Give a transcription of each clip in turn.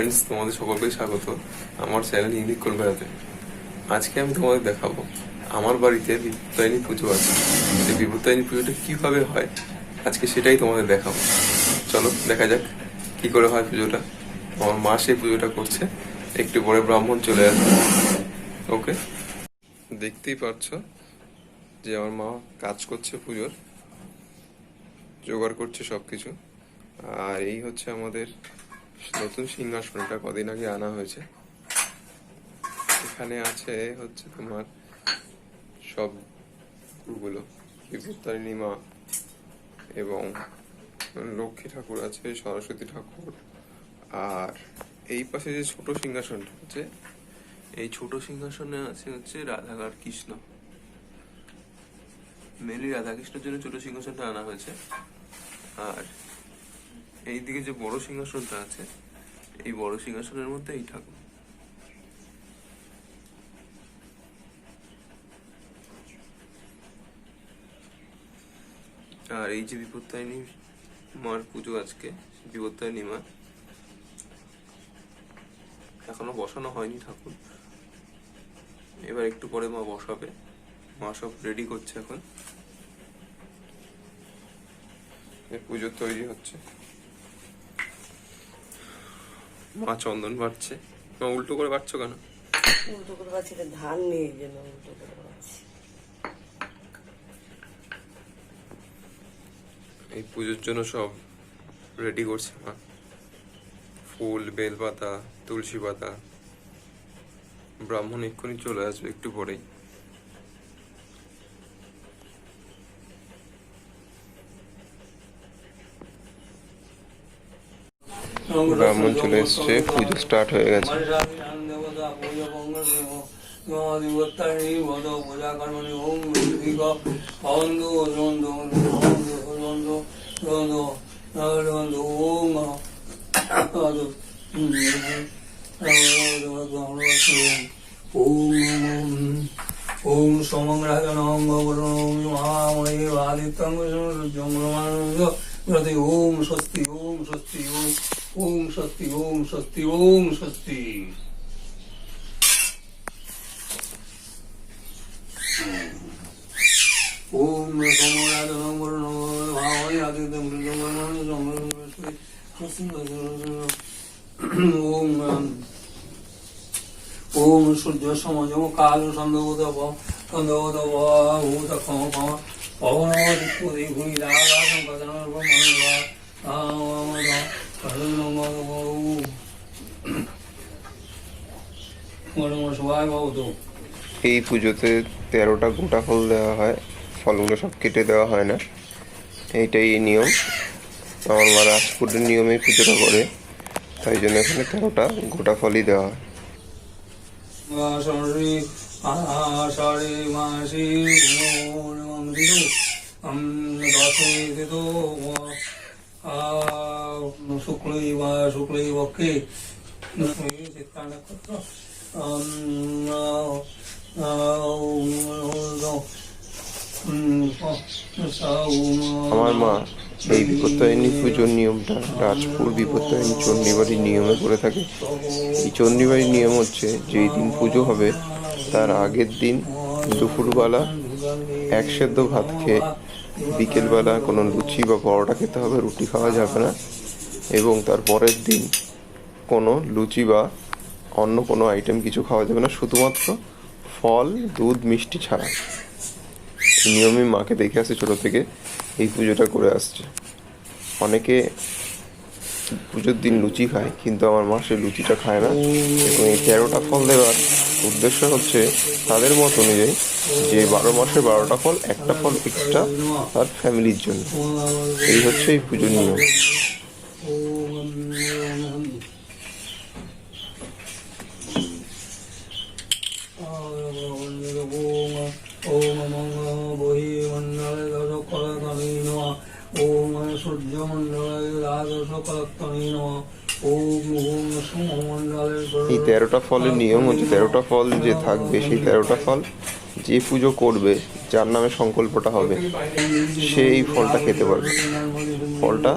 Friends, তোমাদের সকলকে স্বাগত আমার চ্যানেল ইউনিক কোন বেড়াতে। আজকে আমি তোমাদের দেখাবো আমার বাড়িতে বিপত্তারিণী পুজো আছে। এই বিপত্তারিণী পুজোটা কিভাবে হয় আজকে সেটাই তোমাদের দেখাবো। চলো দেখা যাক কি করে হয় পুজোটা। আমার মা সেই পুজোটা করছে, একটু পরে ব্রাহ্মণ চলে আসবে। ওকে, দেখতেই পাচ্ছ যে আমার মা কাজ করছে, পুজোর জোগাড় করছে সবকিছু। আর এই হচ্ছে আমাদের নতুন সিংহাসন, এটা কদিন আগে আনা হয়েছে। এখানে আছে হচ্ছে তোমার সব গুলো, বিপত্তারিণী মা এবং লক্ষ্মী ঠাকুর আছে, সরস্বতী ঠাকুর। আর এই পাশে যে ছোট সিংহাসনটা আছে, এই ছোট সিংহাসনে আছে হচ্ছে রাধা আর কৃষ্ণ। মেনলি রাধা কৃষ্ণের জন্য ছোট সিংহাসনটা আনা হয়েছে। আর এইদিকে যে বড় সিংহাসনটা আছে, এই বড় সিংহাসনের মধ্যে এই ঠাকুর। আর এই যে বিপত্তারিণী মার পুজো আজকে, বিপত্তারিণী মা এখনো বসানো হয়নি ঠাকুর, এবার একটু পরে মা বসাবে। মা সব রেডি করছে, এখন পুজো তৈরি হচ্ছে। মা চন্দন বাড়ছে। মা উল্টো করে বাড়ছো কেন? উল্টো করে বাড়ছি, ধান নিয়ে জন্য উল্টো করে বাড়ছি। এই পুজোর জন্য সব রেডি করছে মা, ফুল, বেলপাতা, তুলসী পাতা। ব্রাহ্মণ এক্ষুনি চলে আসবে একটু পরেই। ব্রাহ্মণ চলে এসছে, পুজো স্টার্ট হয়ে গেছে। ওম সমগ্রাজনং গৌরং মহাময়ে আদিত্যং সূর্যং প্রতি ওম স্বস্তি ওম স্বস্তি ওম ওম স্বস্তি ওম স্বস্তি ওম স্বস্তি। ওম সমগ্রাজনং গৌরং মহাময়ে আদিত্যং সূর্যং ওম ওম সূর্য সমজম কাল সন্দভূত সন্দভূত ভূত ক্ষম ক্ষম পবনমতি ভূমি রাগাসম পদনর্ভ মনোবা। এই পুজোতে 13টা গোটা ফল দেওয়া হয়, ফলগুলো সব কেটে দেওয়া হয় না, এইটাই নিয়ম। আমার মা রাজপুরের নিয়মে পুজোটা করে, তাই জন্য এখানে 13টা গোটা ফলই দেওয়া হয়। আষাঢ়ে মাসে শুক্লই পক্ষে আমার মা এই বিপত্তারিণী পুজোর নিয়মটা রাজপুর বিপত্তারিণী চণ্ডীবাড়ির নিয়মে করে থাকে। এই চণ্ডীবাড়ির নিয়ম হচ্ছে, যেই দিন পুজো হবে তার আগের দিন দুপুরবেলা এক সেদ্ধ ভাত খেয়ে বিকেলবেলা কোনো লুচি বা পরোটা খেতে হবে, রুটি খাওয়া যাবে না। এবং তার পরের দিন কোনো লুচি বা অন্য কোনো আইটেম কিছু খাওয়া যাবে না, শুধুমাত্র ফল, দুধ, মিষ্টি ছাড়া। এই নিয়মে মাকে দেখে আসছে ছোটো থেকে, এই পুজোটা করে আসছে। অনেকে পুজোর দিন লুচি খায়, কিন্তু আমার মা সেই লুচিটা খায় না। এবং এই 13টা ফল দেওয়ার উদ্দেশ্য হচ্ছে তাদের মত অনুযায়ী যে 12 মাসে 12টা ফল, একটা ফল এক্সট্রা তার ফ্যামিলির জন্য। এই হচ্ছে এই পুজোর নিয়ম। এই 13টা ফলের নিয়ম হচ্ছে, 13টা ফল যে থাকবে, সেই 13টা ফল যে পুজো করবে, যার নামে সংকল্পটা হবে, সে এই ফলটা খেতে পারবে। ফলটা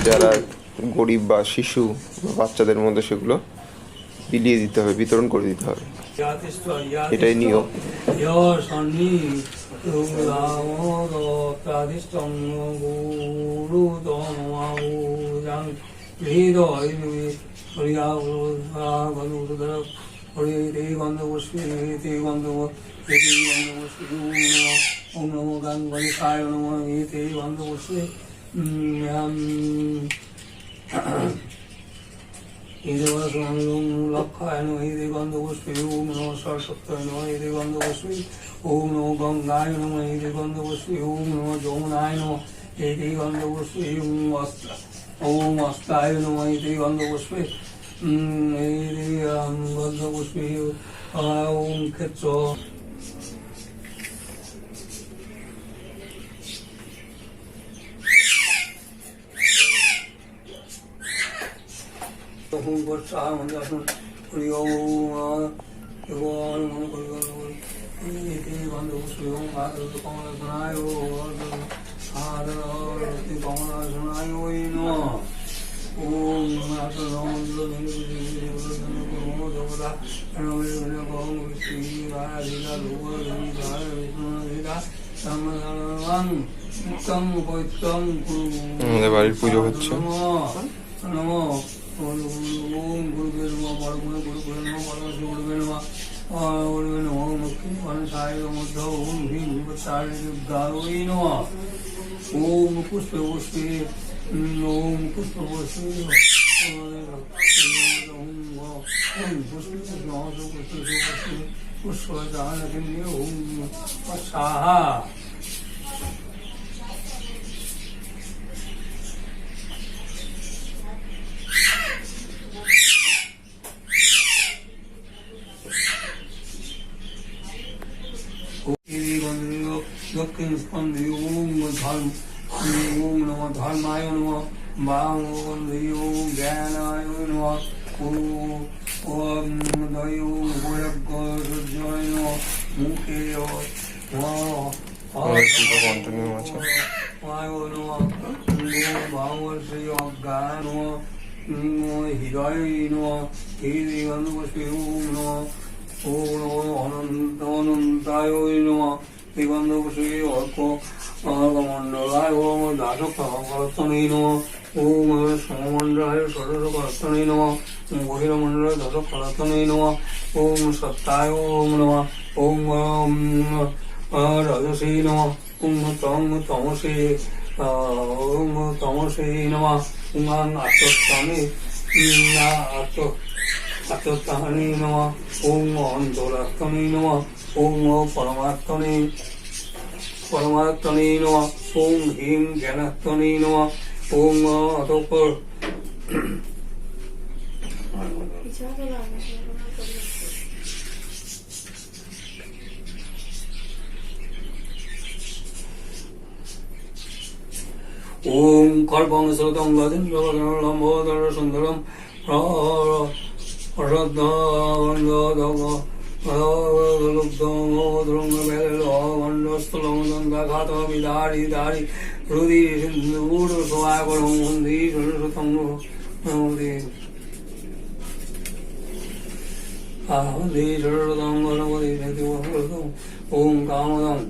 যারা গরিব বা শিশু বা বাচ্চাদের মধ্যে সেগুলো বিলিয়ে দিতে হবে, বিতরণ করে দিতে হবে। এটাই নিয়ম। ওম নমো গণেশায় নমঃ এতে গন্ধপুষ্পে লক্ষায় নমঃ এতে গন্ধপুষ্পে ওম নমঃ সরস্বত্যায় নমঃ এতে গন্ধপুষ্পে ওম নমঃ গঙ্গায় নমঃ এতে গন্ধপুষ্পে ওম নমঃ যমুনায় নমঃ এতে গন্ধপুষ্পে ওম অস্তায় নমঃ এতে গন্ধপুষ্পে এতে গন্ধপুষ্পে ওম ক্ষেত্র ওম বর্ষা মন্দির আসুন হরি ওম এতে গন্ধপুষ্পে ওম কমলাসনায় কমলাসনায় ওই নমঃ ওম আমাদের বাড়ির পুজো হচ্ছে। ওম গুরুবে নমঃ পরমে গুরুবে নমঃ পরমে গুরুবে নমঃ গুরুবে নমঃ মুক্তি গণেশায় মধ্য ওম হ্রিং ভূতায় গারোই নমঃ ওম পুষ্পে পুষ্পে ওম পুষ্প পুষ্পে ওম পুষ্পে পুষ্প জানকিনী ওম সাহা দক্ষিণ স্কন্ধে ওম ধর্ম ওম নমঃ ধর্মায় নমঃ বাম ওম জ্ঞানায় নমঃ ওম দয় বৈরাগ্য সূর্যায় নমঃ মুখে কন্টিনিউ আছে। ভাবশ্রী অজ্ঞান হৃদয় নমঃ হৃদয় গন্ধপুষ্পে ওম নমঃ ওম অনন্তায় নমঃ দিগন্ধপুষ্পে অর্ক মণ্ডলায় ওম দাসকর্তনে নমঃ ওম সমমণ্ডলায় ষোড়শকর্তনে নমঃ বহিরমণ্ডলায় দশকর্তনে নমঃ ওম সত্তায় ওম নমঃ ওম রজসে নমঃ ওম তমসে ওম তমসে নমঃ ওম আত্মস্থানে আত্মস্থানে নমঃ ওম অন্তরাত্মনে নমঃ ওম পরমাত্মনে নমঃ ওম হ্রিং জ্ঞানাত্মনে নমঃ ওম অতঃপর ওম কল্পং শ্রুতং গজেন্দ্র লম্বোদর সুন্দরম ওম কামদম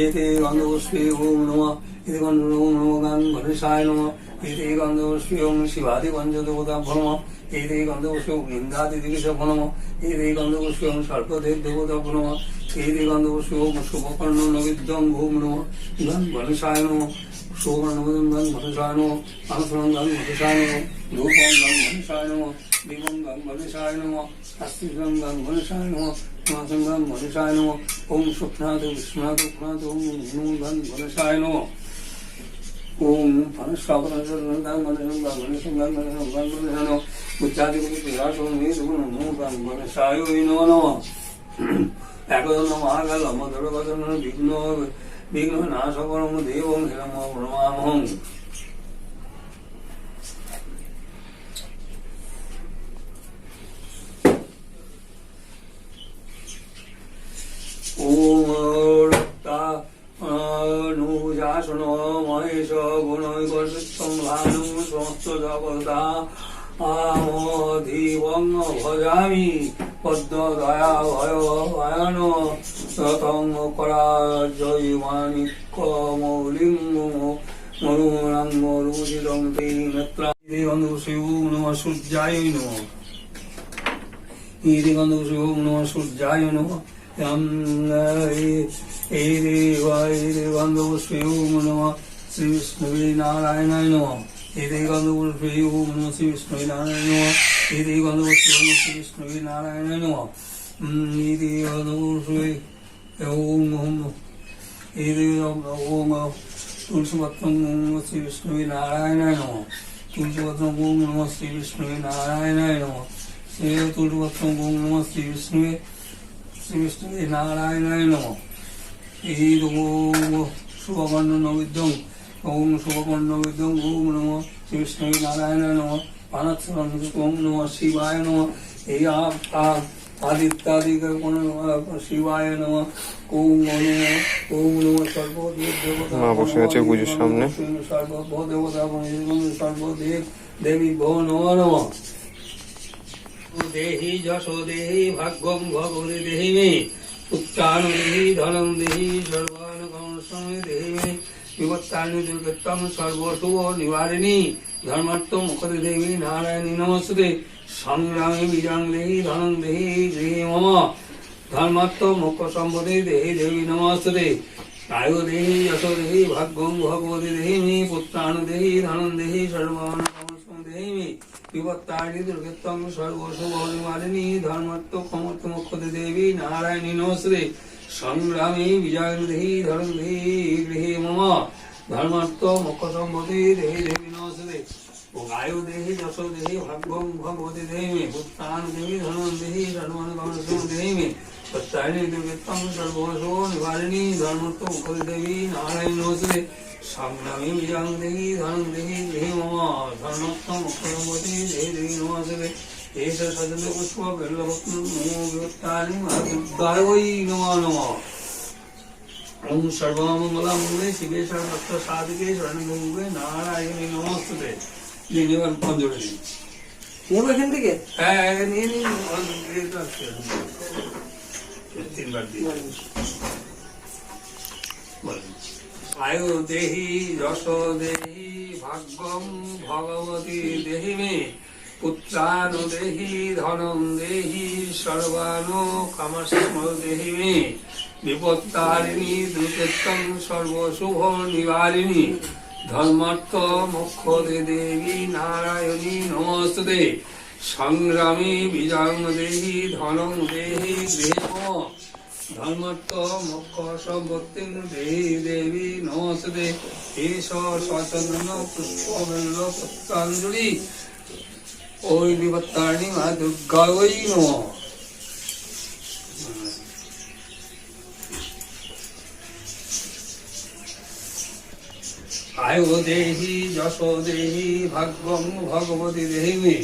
এতে গন্ধপুষ্পে ওম নমঃ এতে গন্ধ ওম নমঃ গণেশায় নমঃ এতে গন্ধপুষ্পে ওম শিবাদি পঞ্চদেবতাভ্যো নমঃ এতে গন্ধপুষ্পে ওম লিঙ্গাদি দিগিশভ্যো নমঃ এতে গন্ধপুষ্পে ওম সর্পদেব দেবতাভ্যো নমঃ এতে গন্ধপুষ্পে ওম শুভকর্ণ নবিদ্যং ভূম নমঃ গণেশায় নমঃ সুবর্ণমদং গণেশায় নমঃ আনসরং গণেশায় নমঃ রূপং গণেশায় নমঃ দিবং গণেশায় নমঃ শাস্ত্রীং গণেশায় নমঃ মাসঙ্গং গণেশায় নমঃ ওম সুপ্নাথ বিষ্ণুনাথ পুনাথ ওম গণেশায় নমঃ ওম গণেশায় নমঃ একদম মহাকাল মধুর বিঘ্ন বিঘ্ন নাশকরম দেবং হিরম প্রণমামহং মহেশ গুণৈকর্ষিত্বং ভানুং সমস্ত জগতা আমধিবং ভজামি পদ্ম দয়া ভয় ভয়ান ততং করাজয় মানিক্য মৌলিং মরুণাং মরুচিরং তে নেত্রা গন্ধ শিব নম সূর্যায় নম ইতি গন্ধ শিব নম সূর্যায় নম গন্ধ শিব নম শ্রী বিষ্ণুবে নারায়ণায় নম ইতি গন্ধ শিব নম শ্রী বিষ্ণুবে নারায়ণ নম ইতি গন্ধ শিব নম শ্রী বিষ্ণুবে নারায়ণায় নম ইতি গন্ধ শিব ওম ওম ইতি ওম তুলসীপত্রং নম শ্রী বিষ্ণুবে নারায়ণায় নম তুলসীপত্রং ওম নম শ্রী বিষ্ণুবে নারায়ণায় নম শ্রী তুলসীপত্রং ওম নম শ্রী বিষ্ণুবে নারায়ণায় নম এই ওম শুভকর্ণ নৈবেদ্যং ওম শুভকর্ণ নৈবেদ্যং ওম নম শ্রী বিষ্ণুবে নারায়ণায় নম পানাৎসরং ওম নম শিবায় নম এই আদিত্যাদি শিবায় নম ওম নম সর্বদেব দেবতা মা বসে আছে পুজোর সামনে। সর্বদেবতা সর্বদেব দেবী ভো নম নম দেহি যশো দেহি ভাগ্যং ভগবতি দেহি মে পুত্রাণু দেহি ধনং দেহি সর্বান কর্মসংগে দেহি মে বিপত্তানি দুর্গতম সর্বশুভ নিবারিণী ধর্মার্থ মুখতে দেবী নারায়ণী নমস্তে সংগ্রামী বীজাং দেহি ধনং দেহি গৃহে মম ধর্মার্থ মুখ সম্পদে দেহি দেবী নমস্তে আয়ু দেহি যশো দেহি ভাগ্যং ভগবতি দেহি মে পুত্রাণু দেহি ধনং দেহি সর্বান কর্মসংগে দেহি মে বিপত্তানি দুর্গতম সর্বশুভ নিবারিণী ধর্মার্থ ক্ষমর্থ মুখতে দেবী নারায়ণী নমস্তে সংগ্রামী বিজয় দেহি ধর্ম দেহি গৃহে মম ধর্মার্থ মুখ সম্পদে দেহি দেবী নমস্তে আয়ু দেহি যশো দেহি ভাগ্যং ভগবতি দেহি মে পুত্রাণু দেহি ধনং দেহি সর্বান কর্মসংগে দেহি মে পুত্রাণি দুর্গতম সর্বশুভ নিবারিণী ধর্মার্থ মুখতে দেবী নারায়ণী নমস্তে সংগ্রামী বিজং দেহি ধনং দেহি গৃহে মম ধর্মার্থ মুখ সম্পদে দেহি দেবী নমস্তে এষ সজল পুষ্প বেল্লপত্র নমো বিভক্তানি দুর্গায় নমো নমঃ ওম সর্বমঙ্গলমঙ্গলে শিবে সর্বত্র সাধিকে শরণাগতে নারায়ণী নমস্তুতে নির্বাণ পঞ্জরে নেবো এখান থেকে হ্যাঁ নিয়ে নিন তিনবার দিন আয়ু দেহি যশ দেহি ভাগ্যম ভগবতী দেহি মে পুত্রাণু দেহি ধনং দেহি সর্বাণু কামস্ম দেহি মে বিপত্তারিণী দুর্গতং সর্বশুভ নিবারিণী ধর্মার্থ মোক্ষদে দেবী নারায়ণী নমস্তে সংগ্রামী বিজয়ং দেহি ধনং দেহি গৃহে ধর্মার্থ মোক্ষ সম্পত্তিং দেহি দেবী নমস্তে এষ সচন্দন পুষ্প বেল্ল পুষ্পাঞ্জলি ওই বিপত্তারিণী মা দুর্গায় নমঃ আয়ু দেহি যশো দেহি ভাগ্যং ভগবতী দেহি মে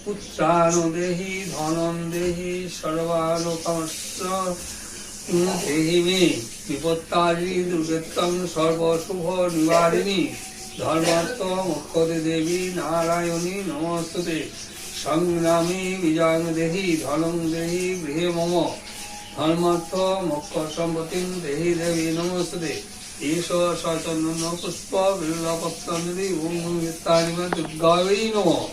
পুত্রাণু দেহি ধনং দেহি সর্বালোকমস্য দেহি মে বিপত্তারিণী দুর্গতং সর্বশুভ নিবারিণী ধর্মার্থ মুখ্যতে দেবী নারায়ণী নমস্তুতে সংগ্রামী বিজয়ং দেহি ধনং দেহি গৃহে মম ধর্মার্থ মোক্ষ সম্পত্তিং দেহি দেবী নমস্তুতে এষ সচন্দন পুষ্প বিল্লপত্রাঞ্জলি ওম বিত্তানি মা দুর্গায় নমঃ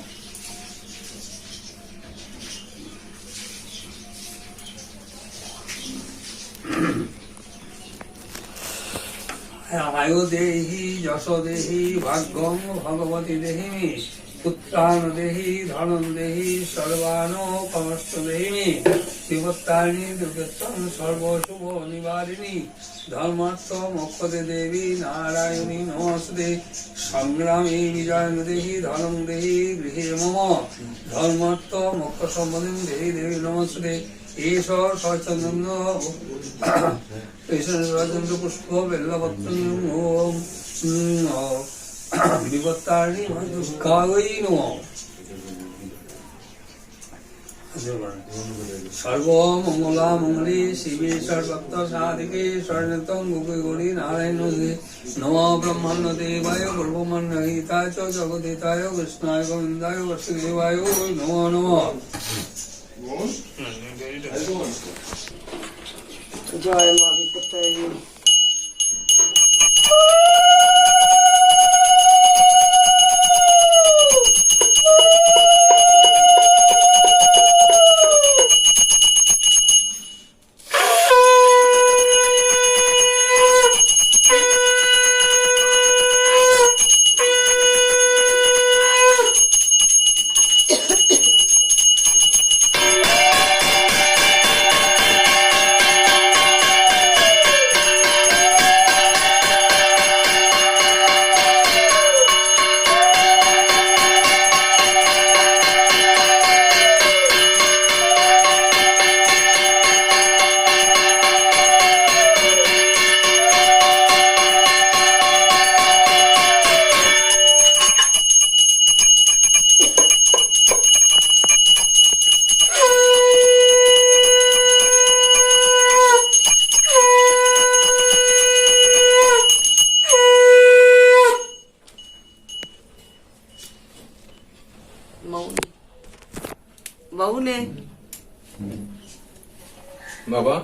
আয়ু দেহি যশ দেহি ভাগ্যং ভগবতী দেহি মে পুত্রাণু দেহি ধনং দেহি সর্বাণু কমস্ত দেহি মে বিপত্তারিণী দুর্গতং সর্বশুভ নিবারিণী ধর্মার্থ মোক্ষদে দেবী নারায়ণী নমস্তে সংগ্রামী বিজয়ং দেহি ধনং দেহি গৃহে মম ধর্মার্থ মোক্ষ সম্পদং দেহি দেবী নমস্তে এষ সচন্দন পুষ্প বেল্লপত্র ওম বিপত্তারিণী মা দুর্গায় নমঃ সর্বমঙ্গলা মঙ্গলে শিবে সর্বত্র সাধিকে স্বর্ণতং গোপে গৌরী নারায়ণ নম ব্রহ্মাণ্ড দেবায় ব্রহ্মাণ্ড হিতায় চ জগদিতায় কৃষ্ণায় গোবিন্দায় বসুদেবায় নমো নমঃ। জয় মা বিপত্তারিণী। बहू ने বাবা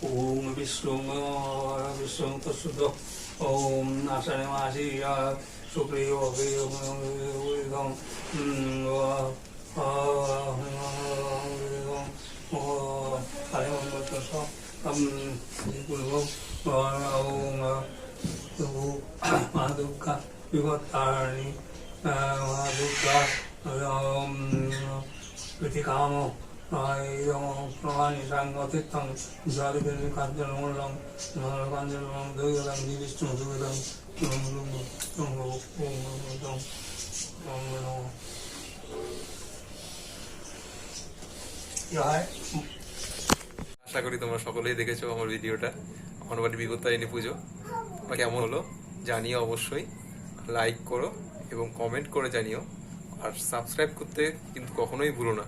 ओम विष्णु तत्सुत ओम नाशने मासीया सुप्रियो वेदम महादुर्गा विभत्तारिणी महादुर्गा कृतिकामो प्रमाणि सांगतित्थं जारिकेन काञ्चनमूलं काञ्चनं दुर्गं विष्णु दुर्गं আশা করি তোমরা সকলেই দেখেছো আমার ভিডিওটা, আমার বাড়ি বিপত্তারিণী পুজো। কেমন হলো জানিও, অবশ্যই লাইক করো এবং কমেন্ট করে জানিও, আর সাবস্ক্রাইব করতে কিন্তু কখনোই ভুলো না।